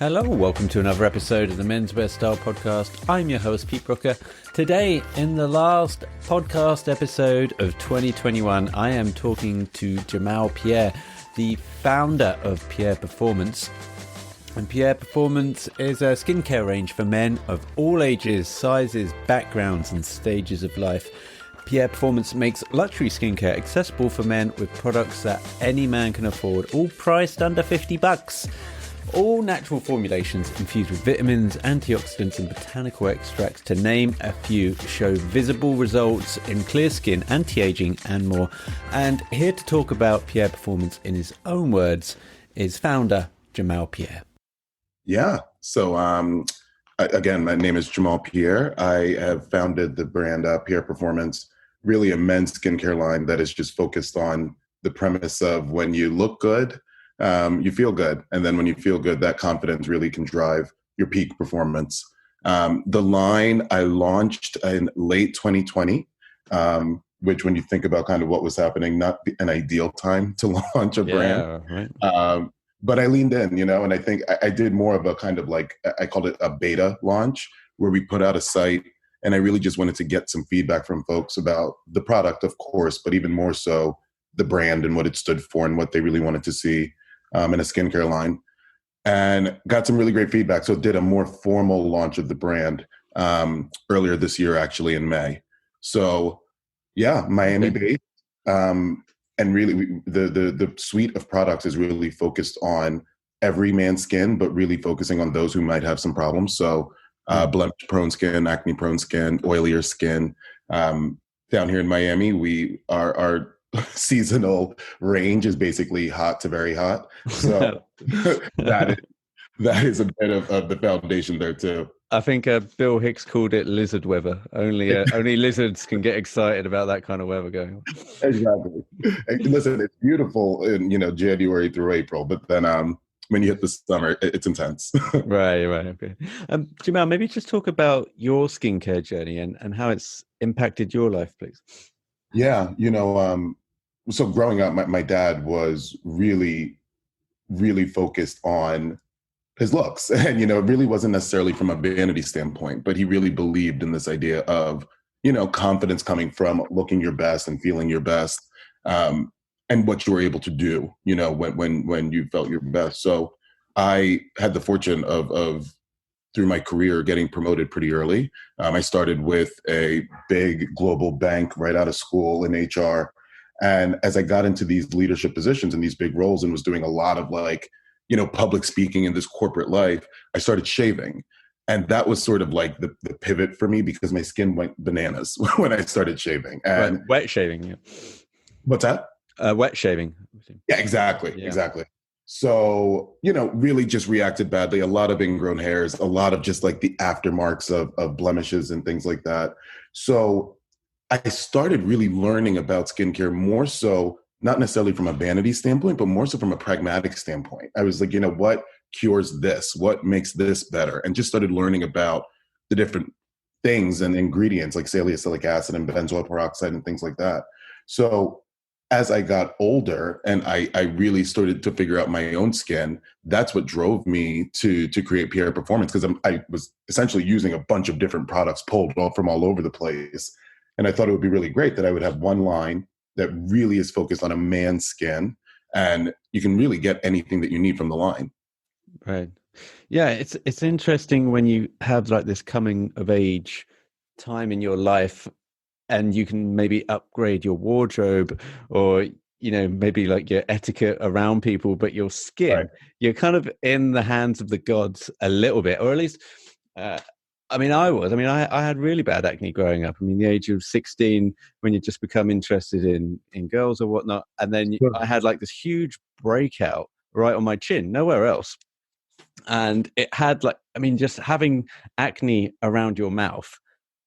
Hello, welcome to another episode of the Men's Wear Style Podcast. I'm your host, Pete Brooker. Today, in the last podcast episode of 2021, I am talking to Jamal Pierre, the founder of Pierre Performance. And Pierre Performance is a skincare range for men of all ages, sizes, backgrounds, and stages of life. Pierre Performance makes luxury skincare accessible for men with products that any man can afford, all priced under $50. All natural formulations infused with vitamins, antioxidants and botanical extracts, to name a few, show visible results in clear skin, anti-aging and more. And here to talk about Pierre Performance in his own words is founder Jamal Pierre. Yeah. So again, my name is Jamal Pierre. I have founded the brand Pierre Performance, really a men's skincare line that is just focused on the premise of when you look good, you feel good. And then when you feel good, that confidence really can drive your peak performance. The line I launched in late 2020, which when you think about kind of what was happening, not an ideal time to launch a brand. Right. But I leaned in, and I think I did more of a kind of like, I called it a beta launch, where we put out a site and I really just wanted to get some feedback from folks about the product, of course, but even more so the brand and what it stood for and what they really wanted to see in a skincare line, and got some really great feedback. So did a more formal launch of the brand earlier this year, actually in May. So yeah, Miami-based. And really the suite of products is really focused on every man's skin, but really focusing on those who might have some problems. So blemish-prone skin, acne-prone skin, oilier skin. Down here in Miami, our seasonal range is basically hot to very hot. So that is a bit of the foundation there too. I think Bill Hicks called it lizard weather. Only lizards can get excited about that kind of weather going on. Exactly. Listen, it's beautiful in January through April, but then when you hit the summer, it's intense. Right. Okay. Jamal, maybe just talk about your skincare journey and how it's impacted your life, please. Yeah, so growing up, my dad was really, really focused on his looks. And, it really wasn't necessarily from a vanity standpoint, but he really believed in this idea of, confidence coming from looking your best and feeling your best, and what you were able to do, when you felt your best. So I had the fortune of through my career getting promoted pretty early. I started with a big global bank right out of school in HR. And as I got into these leadership positions and these big roles and was doing a lot of public speaking in this corporate life, I started shaving. And that was sort of like the pivot for me, because my skin went bananas when I started shaving. And right. Wet shaving. Yeah. What's that? Wet shaving. Yeah, exactly. Yeah. Exactly. So, really just reacted badly. A lot of ingrown hairs, a lot of just like the aftermarks of blemishes and things like that. So I started really learning about skincare more so, not necessarily from a vanity standpoint, but more so from a pragmatic standpoint. I was like, what cures this? What makes this better? And just started learning about the different things and ingredients like salicylic acid and benzoyl peroxide and things like that. So as I got older and I really started to figure out my own skin, that's what drove me to create Pierre Performance, because I was essentially using a bunch of different products pulled from all over the place. And I thought it would be really great that I would have one line that really is focused on a man's skin, and you can really get anything that you need from the line. Right. Yeah, it's interesting when you have like this coming of age time in your life, and you can maybe upgrade your wardrobe or maybe like your etiquette around people, but your skin, right, you're kind of in the hands of the gods a little bit, or at least I had really bad acne growing up. The age of 16, when you just become interested in girls or whatnot. And then I had like this huge breakout right on my chin, nowhere else. And it had just having acne around your mouth.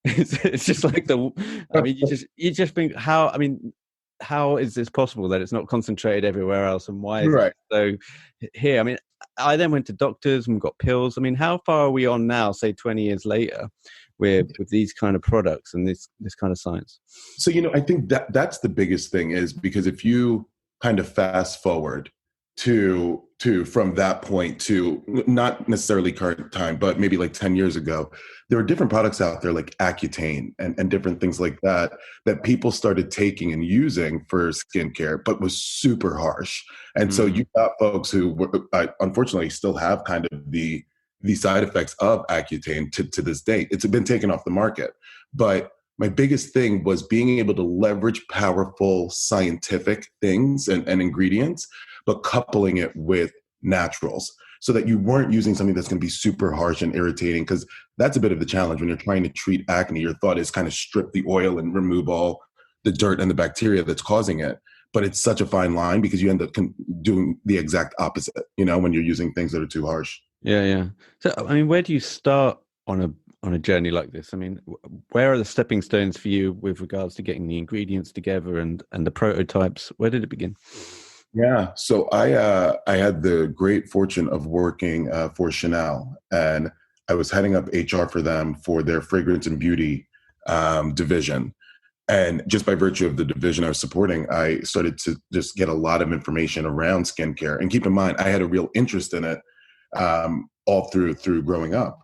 It's just like you just think how is this possible that it's not concentrated everywhere else, and why is it so here? I then went to doctors and got pills. How far are we on now, say 20 years later, with these kind of products and this kind of science? So, I think that's the biggest thing, is because if you kind of fast forward to too, from that point to not necessarily current time, but maybe like 10 years ago, there were different products out there like Accutane and different things like that that people started taking and using for skincare, but was super harsh. And so Mm. you got folks who unfortunately still have kind of the side effects of Accutane to this date. It's been taken off the market. But my biggest thing was being able to leverage powerful scientific things and ingredients, but coupling it with naturals so that you weren't using something that's going to be super harsh and irritating, because that's a bit of the challenge when you're trying to treat acne. Your thought is kind of strip the oil and remove all the dirt and the bacteria that's causing it. But it's such a fine line because you end up doing the exact opposite, when you're using things that are too harsh. Yeah, yeah. So, I mean, where do you start on a journey like this? I mean, where are the stepping stones for you with regards to getting the ingredients together and the prototypes? Where did it begin? Yeah, so I had the great fortune of working for Chanel, and I was heading up HR for them for their fragrance and beauty division. And just by virtue of the division I was supporting, I started to just get a lot of information around skincare. And keep in mind, I had a real interest in it all through growing up.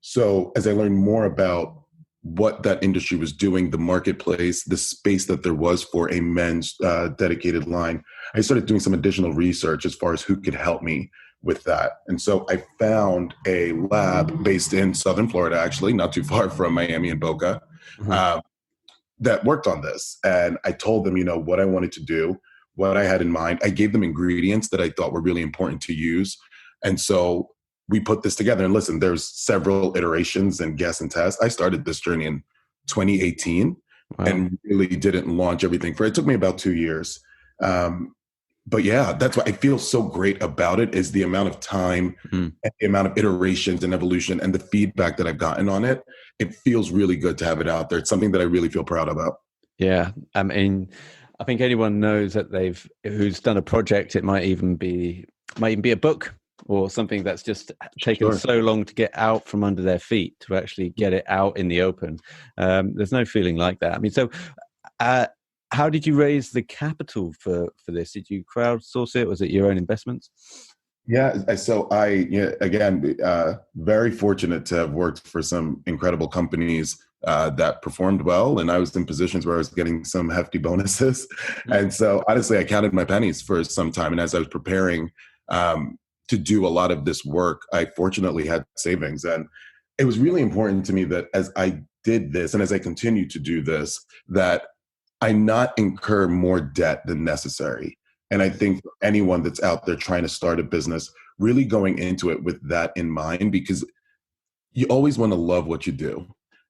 So as I learned more about what that industry was doing, the marketplace, the space that there was for a men's dedicated line, I started doing some additional research as far as who could help me with that. And so I found a lab based in Southern Florida, actually, not too far from Miami and Boca, Uh-huh. that worked on this. And I told them, what I wanted to do, what I had in mind. I gave them ingredients that I thought were really important to use. And so we put this together. And listen, there's several iterations and guess and test. I started this journey in 2018 Wow. and really didn't launch everything for it. It took me about 2 years. But yeah, that's why I feel so great about it, is the amount of time and the amount of iterations and evolution and the feedback that I've gotten on it. It feels really good to have it out there. It's something that I really feel proud about. Yeah, I mean, I think anyone knows that who's done a project. It might even be a book or something that's just taken so long to get out from under their feet to actually get it out in the open. There's no feeling like that. I mean, so how did you raise the capital for this? Did you crowdsource it? Was it your own investments? Yeah, so again, very fortunate to have worked for some incredible companies that performed well, and I was in positions where I was getting some hefty bonuses. And so honestly, I counted my pennies for some time. And as I was preparing to do a lot of this work, I fortunately had savings. And it was really important to me that as I did this and as I continue to do this, that I not incur more debt than necessary. And I think for anyone that's out there trying to start a business, really going into it with that in mind, because you always want to love what you do.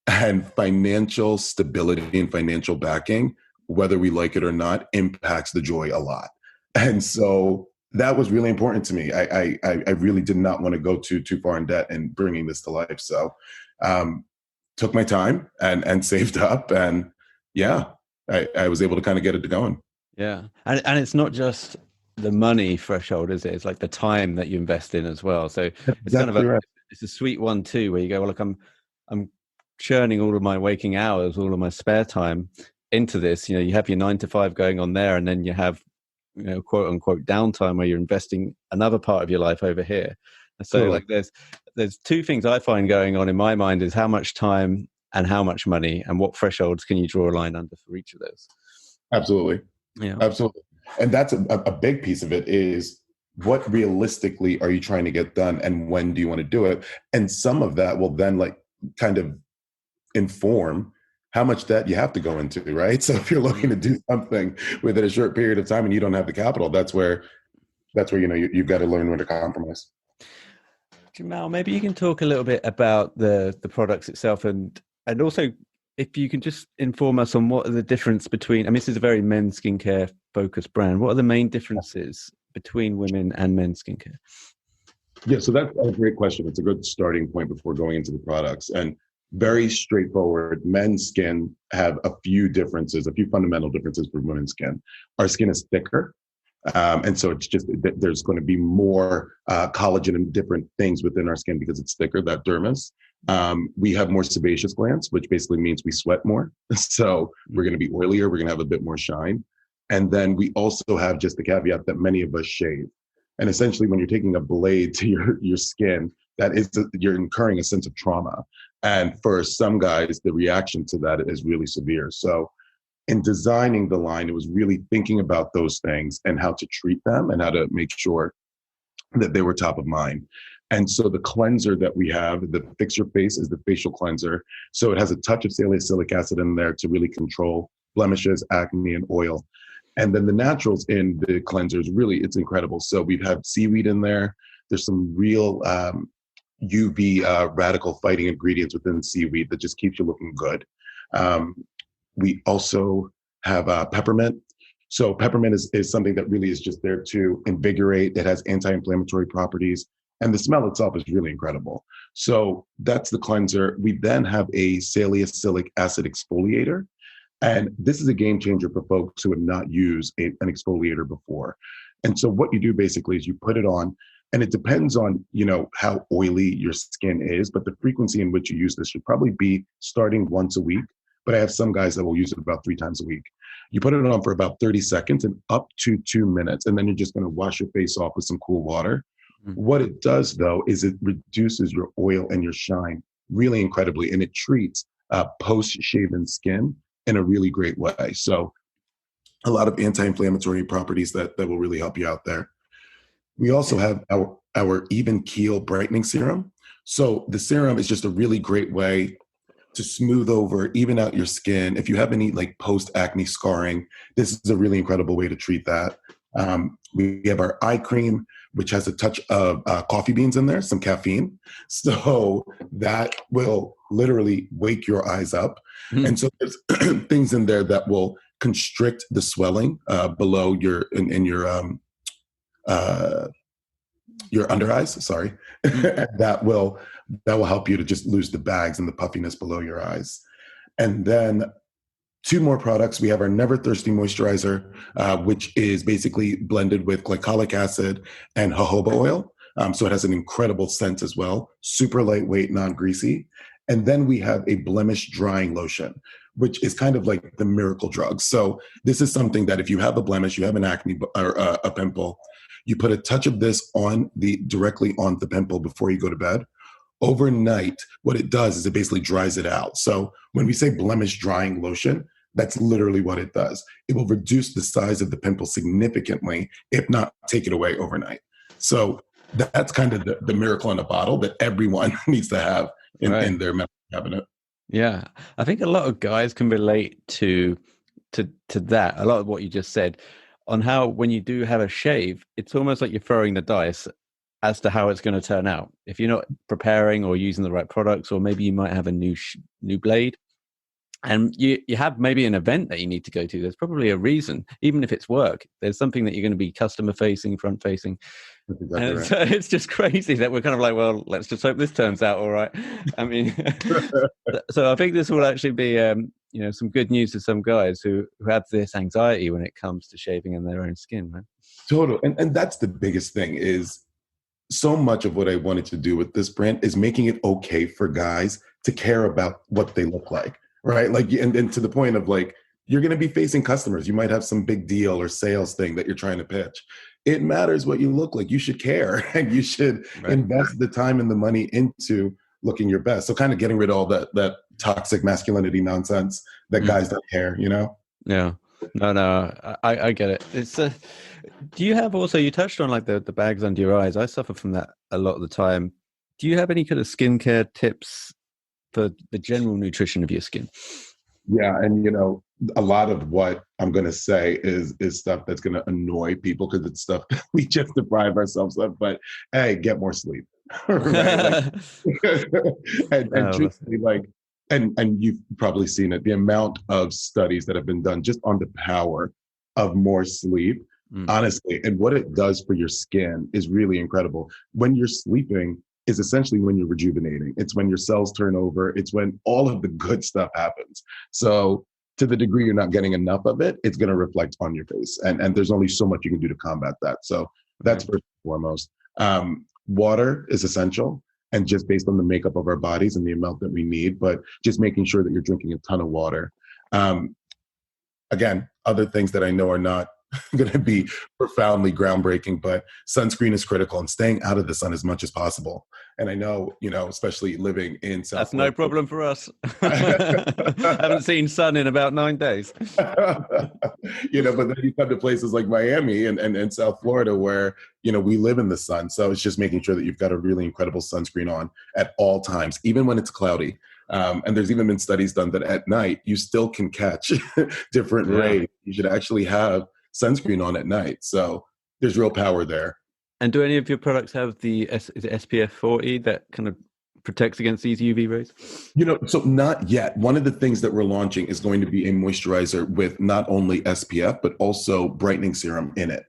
And financial stability and financial backing, whether we like it or not, impacts the joy a lot. And so that was really important to me. I really did not want to go too far in debt in bringing this to life. So took my time and saved up. And yeah, I was able to kind of get it going. Yeah. And it's not just the money threshold, is it? It's like the time that you invest in as well. So That's it's kind of exactly right. it's a sweet one too, where you go, well, look, I'm churning all of my waking hours, all of my spare time into this. You have your 9 to 5 going on there, and then you have, quote unquote downtime where you're investing another part of your life over here. And so Totally. like there's two things I find going on in my mind, is how much time and how much money, and what thresholds can you draw a line under for each of those. Absolutely. Yeah. Absolutely. And that's a big piece of it, is what realistically are you trying to get done and when do you want to do it? And some of that will then kind of inform how much debt you have to go into, right? So if you're looking to do something within a short period of time and you don't have the capital, that's where you've got to learn where to compromise. Jamal, maybe you can talk a little bit about the products itself, and also if you can just inform us on what are the difference between, I mean, this is a very men's skincare focused brand. What are the main differences between women and men's skincare? Yeah, so that's a great question. It's a good starting point before going into the products. And very straightforward, men's skin have a few fundamental differences from women's skin. Our skin is thicker. And so it's just, there's going to be more collagen and different things within our skin because it's thicker, that dermis. We have more sebaceous glands, which basically means we sweat more. So we're going to be oilier. We're going to have a bit more shine. And then we also have just the caveat that many of us shave. And essentially, when you're taking a blade to your skin, you're incurring a sense of trauma. And for some guys, the reaction to that is really severe. So in designing the line, it was really thinking about those things and how to treat them and how to make sure that they were top of mind. And so the cleanser that we have, the Fix Your Face, is the facial cleanser. So it has a touch of salicylic acid in there to really control blemishes, acne, and oil. And then the naturals in the cleansers, really, it's incredible. So we've had seaweed in there. There's some real UV radical fighting ingredients within seaweed that just keeps you looking good. We also have peppermint. So peppermint is something that really is just there to invigorate. It has anti-inflammatory properties, and the smell itself is really incredible. So that's the cleanser. We then have a salicylic acid exfoliator, and this is a game changer for folks who have not used an exfoliator before. And so what you do basically is you put it on, and it depends on, how oily your skin is, but the frequency in which you use this should probably be starting once a week. But I have some guys that will use it about 3 times a week. You put it on for about 30 seconds and up to 2 minutes, and then you're just going to wash your face off with some cool water. Mm-hmm. What it does, though, is it reduces your oil and your shine really incredibly, and it treats post-shaven skin in a really great way. So a lot of anti-inflammatory properties that will really help you out there. We also have our Even Keel Brightening Serum. So the serum is just a really great way to smooth over, even out your skin. If you have any like post-acne scarring, this is a really incredible way to treat that. We have our eye cream, which has a touch of coffee beans in there, some caffeine. So that will literally wake your eyes up. Mm-hmm. And so there's things in there that will constrict the swelling below in your under eyes, sorry. Mm-hmm. that will help you to just lose the bags and the puffiness below your eyes. And then 2 more products. We have our Never Thirsty Moisturizer, which is basically blended with glycolic acid and jojoba oil. So it has an incredible scent as well, super lightweight, non-greasy. And then we have a blemish drying lotion, which is kind of like the miracle drug. So this is something that if you have a blemish, you have an acne or a pimple, you put a touch of this directly on the pimple before you go to bed. Overnight, what it does is it basically dries it out. So when we say blemish drying lotion, that's literally what it does. It will reduce the size of the pimple significantly, if not take it away overnight. So that's kind of the miracle in a bottle that everyone needs to have in their medical cabinet. Yeah, I think a lot of guys can relate to that. A lot of what you just said on how when you do have a shave, it's almost like you're throwing the dice as to how it's going to turn out. If you're not preparing or using the right products, or maybe you might have a new blade, and you have maybe an event that you need to go to, there's probably a reason, even if it's work. There's something that you're going to be customer facing, front facing. Exactly and so it's just crazy that we're kind of like, well, let's just hope this turns out all right. I mean, so I think this will actually be, some good news to some guys who have this anxiety when it comes to shaving in their own skin, right? Total. And that's the biggest thing is so much of what I wanted to do with this brand is making it okay for guys to care about what they look like. Right. Like, and to the point of like, you're going to be facing customers. You might have some big deal or sales thing that you're trying to pitch. It matters what you look like. You should care and you should invest the time and the money into looking your best. So kind of getting rid of all that toxic masculinity nonsense that guys don't care, Yeah. No, I get it. It's do you have also, you touched on like the bags under your eyes. I suffer from that a lot of the time. Do you have any kind of skincare tips for the general nutrition of your skin? Yeah. And, a lot of what I'm going to say is stuff that's going to annoy people because it's stuff we just deprive ourselves of. But hey, get more sleep. Right? and truthfully, and you've probably seen it, the amount of studies that have been done just on the power of more sleep, honestly, and what it does for your skin is really incredible. When you're sleeping is essentially when you're rejuvenating. It's when your cells turn over. It's when all of the good stuff happens. So to the degree you're not getting enough of it, it's going to reflect on your face. And there's only so much you can do to combat that. So that's first and foremost. Water is essential, and just based on the makeup of our bodies and the amount that we need, but just making sure that you're drinking a ton of water. Again, other things that I know are not going to be profoundly groundbreaking. But sunscreen is critical, and staying out of the sun as much as possible. And I know, especially living in South That's no Florida. problem for us. I haven't seen sun in about 9 days. But then you come to places like Miami and South Florida where, we live in the sun. So it's just making sure that you've got a really incredible sunscreen on at all times, even when it's cloudy. And there's even been studies done that at night, you still can catch different rays. You should actually have sunscreen on at night. So there's real power there. And do any of your products have is it SPF 40 that kind of protects against these UV rays? So not yet. One of the things that we're launching is going to be a moisturizer with not only SPF, but also brightening serum in it.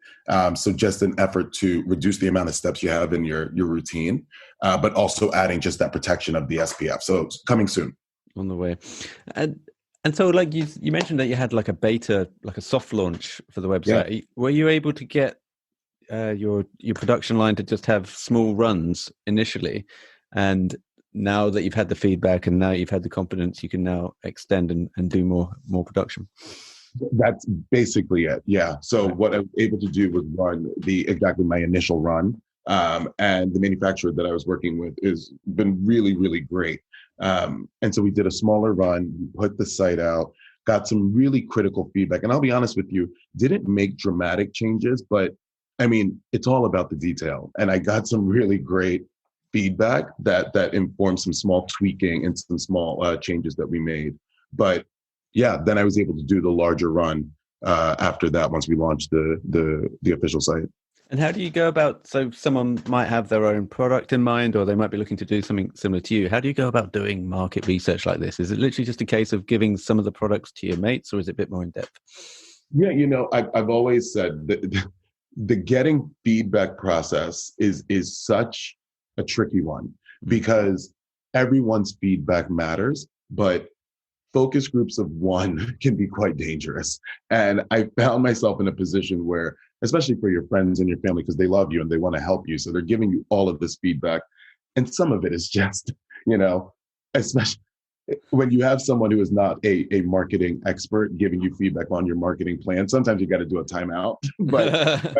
So just an effort to reduce the amount of steps you have in your routine, but also adding just that protection of the SPF. So it's coming soon. On the way. And so like you mentioned that you had like a beta, like a soft launch for the website. Yeah. Were you able to get your production line to just have small runs initially, and now that you've had the feedback and now you've had the confidence, you can now extend and do more production? That's basically it. Yeah. So what I was able to do was run exactly my initial run, and the manufacturer that I was working with has been really, really great. And so we did a smaller run, put the site out, got some really critical feedback. And I'll be honest with you, didn't make dramatic changes, but I mean, it's all about the detail. And I got some really great feedback that informed some small tweaking and some small changes that we made. But yeah, then I was able to do the larger run after that once we launched the official site. And how do you go about, so someone might have their own product in mind, or they might be looking to do something similar to you. How do you go about doing market research like this? Is it literally just a case of giving some of the products to your mates, or is it a bit more in depth? Yeah, I've always said that the getting feedback process is such a tricky one, because everyone's feedback matters, but focus groups of one can be quite dangerous. And I found myself in a position where, especially for your friends and your family, because they love you and they want to help you, so they're giving you all of this feedback. And some of it is just, especially when you have someone who is not a marketing expert giving you feedback on your marketing plan, sometimes you got to do a timeout. But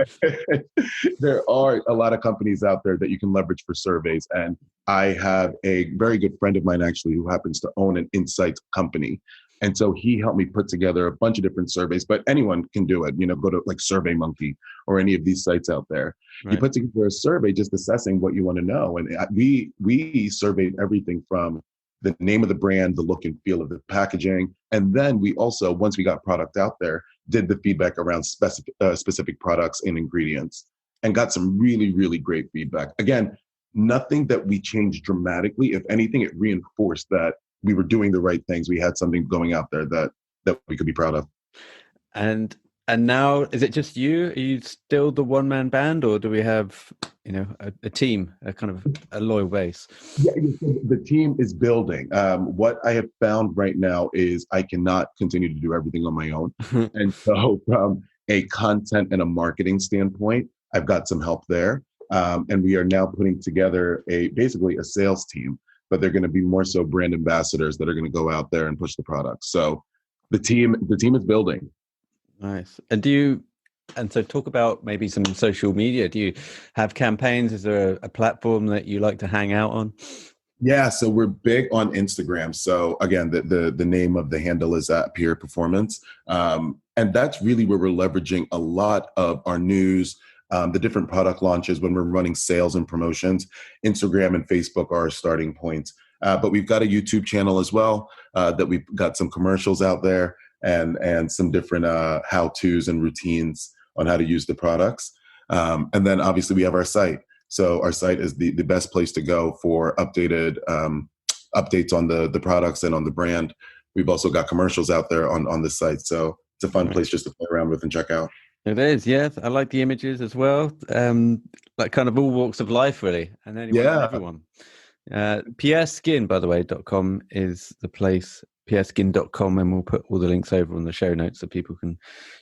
there are a lot of companies out there that you can leverage for surveys. And I have a very good friend of mine, actually, who happens to own an insights company. And so he helped me put together a bunch of different surveys, but anyone can do it. Go to like SurveyMonkey or any of these sites out there. Right. You put together a survey just assessing what you want to know. And we surveyed everything from the name of the brand, the look and feel of the packaging. And then we also, once we got product out there, did the feedback around specific products and ingredients, and got some really, really great feedback. Again, nothing that we changed dramatically. If anything, it reinforced that we were doing the right things. We had something going out there that we could be proud of. And now, is it just you? Are you still the one-man band, or do we have, a team, a kind of a loyal base? Yeah, the team is building. What I have found right now is I cannot continue to do everything on my own. And so from a content and a marketing standpoint, I've got some help there. And we are now putting together basically a sales team, but they're going to be more so brand ambassadors that are going to go out there and push the product. So the team is building. Nice. And so talk about maybe some social media. Do you have campaigns? Is there a platform that you like to hang out on? Yeah, so we're big on Instagram. So again, the name of the handle is at Pierre Performance. And that's really where we're leveraging a lot of our news, the different product launches when we're running sales and promotions. Instagram and Facebook are our starting points. But we've got a YouTube channel as well, that we've got some commercials out there and some different how-tos and routines on how to use the products. And then obviously we have our site. So our site is the best place to go for updated updates on the products and on the brand. We've also got commercials out there on the site. So it's a fun place just to play around with and check out. It is, yes. I like the images as well. Like kind of all walks of life, really. And everyone. PierreSkin, by the way, .com is the place, pierreskin.com, and we'll put all the links over on the show notes so people can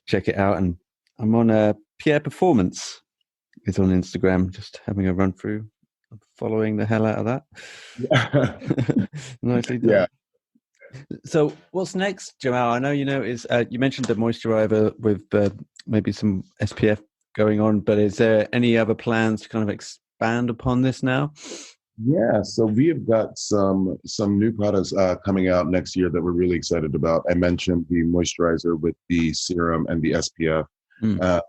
check it out. And I'm on Pierre Performance. It's on Instagram, just having a run through. I'm following the hell out of that. Nicely done. Yeah. So what's next, Jamal? I know you mentioned the moisturizer with maybe some SPF going on, but is there any other plans to kind of expand upon this now? Yeah, so we have got some new products coming out next year that we're really excited about. I mentioned the moisturizer with the serum and the SPF. Mm. Uh,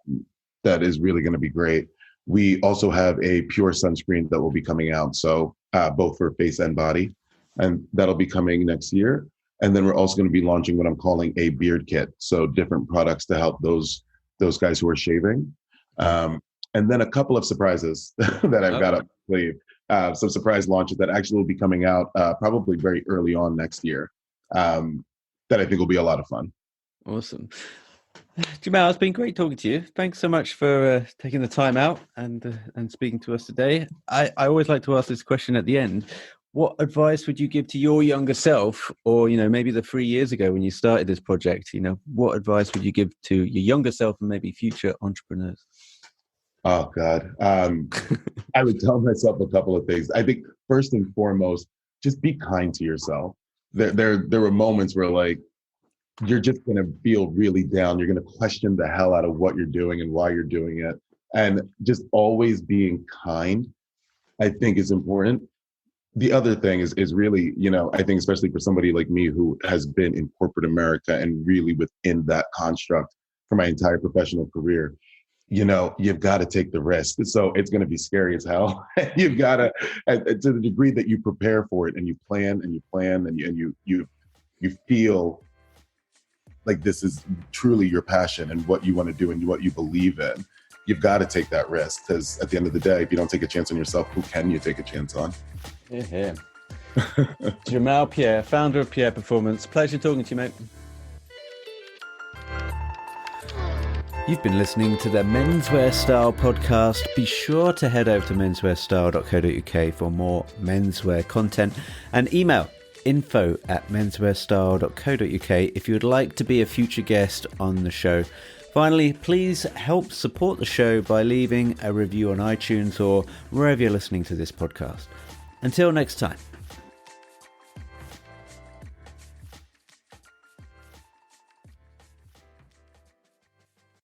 that is really going to be great. We also have a pure sunscreen that will be coming out, so both for face and body, and that'll be coming next year. And then we're also going to be launching what I'm calling a beard kit, so different products to help those guys who are shaving. And then a couple of surprises that I've got up my sleeve. Some surprise launches that actually will be coming out probably very early on next year. That I think will be a lot of fun. Awesome. Jamal, it's been great talking to you. Thanks so much for taking the time out and speaking to us today. I always like to ask this question at the end. What advice would you give to your younger self, or maybe the 3 years ago when you started this project? What advice would you give to your younger self and maybe future entrepreneurs? Oh God, I would tell myself a couple of things. I think first and foremost, just be kind to yourself. There were moments where like you're just going to feel really down. You're going to question the hell out of what you're doing and why you're doing it. And just always being kind, I think, is important. The other thing is really, I think especially for somebody like me who has been in corporate America and really within that construct for my entire professional career, you've got to take the risk. So it's going to be scary as hell. You've got to, to the degree that you prepare for it and you plan and you feel like this is truly your passion and what you want to do and what you believe in. You've got to take that risk, because at the end of the day, if you don't take a chance on yourself, who can you take a chance on? Yeah. Jamal Pierre, founder of Pierre Performance. Pleasure talking to you, mate. You've been listening to the Menswear Style podcast. Be sure to head over to menswearstyle.co.uk for more menswear content, and email info@menswearstyle.co.uk if you would like to be a future guest on the show. Finally, please help support the show by leaving a review on iTunes or wherever you're listening to this podcast. Until next time.